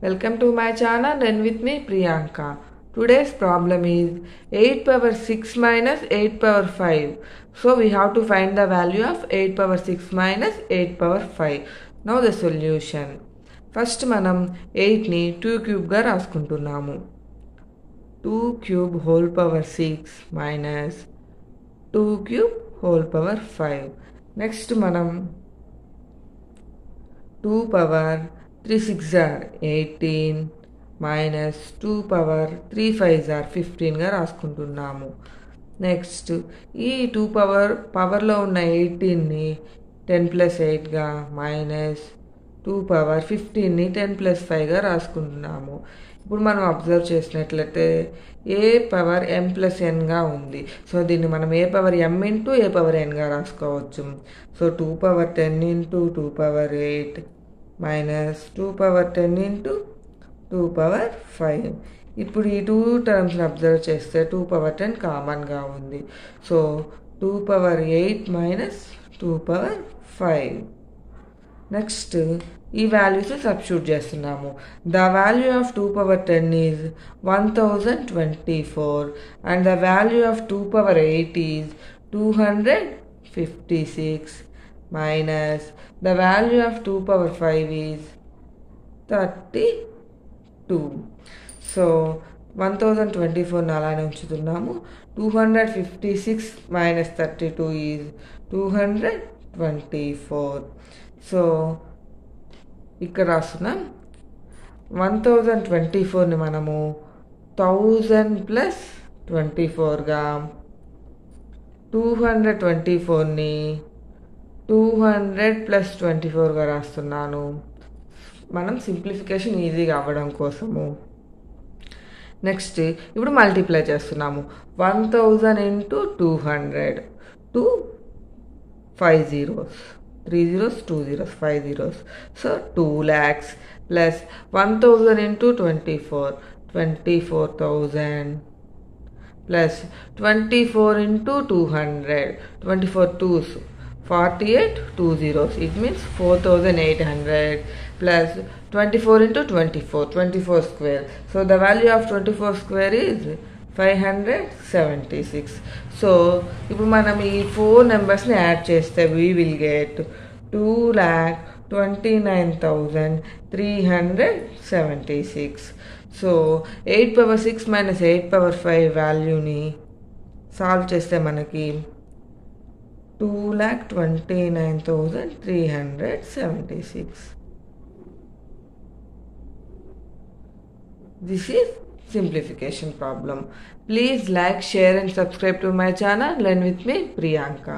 Welcome to my channel and with me Priyanka. Today's problem is 8 power 6 minus 8 power 5. So we have to find the value of 8 power 6 minus 8 power 5. Now the solution. First మనం 8 ని 2 cube గా రాసుకుంటున్నాము. 2 cube whole power 6 minus 2 cube whole power 5. Next మనం 2 power 3 6 are 18 minus 2 power 3 5 are 15 గా రాసుకుంటున్నాము. Next ఈ 2 పవర్లో ఉన్న 18ని 10 plus 8గా minus 2 power 15ని 10 plus 5గా రాసుకుంటున్నాము. ఇప్పుడు మనం అబ్జర్వ్ చేసినట్లయితే ఏ పవర్ m ప్లస్ ఎన్గా ఉంది. సో దీన్ని మనం ఏ పవర్ m ఇంటూ ఏ పవర్ ఎన్గా రాసుకోవచ్చు. So 2 power 10 into 2 power 8 minus 2 power 10 into 2 power 5. ఇప్పుడు ఈ 2 టర్మ్స్ని అబ్జర్వ్ చేస్తే 2 పవర్ 10 కామన్గా ఉంది. So 2 power 8 minus 2 power 5. Next ఈ వాల్యూస్ సబ్స్టిట్యూట్ చేస్తున్నాము. The value of 2 power 10 is 1024 and the value of 2 power 8 is 256 minus the value of 2 power 5 is 32. So 1024 అలానే ఉంచుతున్నాము. 256 minus 32 is 224. So ఇక్కడ రాస్తున్నాం 1024ని మనము 1000 ప్లస్ 24గా 224ని 200 ప్లస్ 24గా రాస్తున్నాను. మనం సింప్లిఫికేషన్ ఈజీగా అవ్వడం కోసము. నెక్స్ట్ ఇప్పుడు మల్టిప్లై చేస్తున్నాము. 1000 into 200 2 5 zeros 3 zeros 2 zeros 5 zeros. So 2 lakhs plus 1000 into 24 24,000 plus 24 into 200 24 2s 48 2 zeros, it means 4800 plus 24 into 24 square. So the value of 24 square is 576. So ఇప్పుడు మనం ఈ 4 నెంబర్స్ని యాడ్ చేస్తే we will get 2,29,376. So 8 power 6 minus 8 power 5 వాల్యూని solve చేస్తే మనకి 2,29,376. This is simplification problem. Please like, share and subscribe to my channel. Learn with me, Priyanka.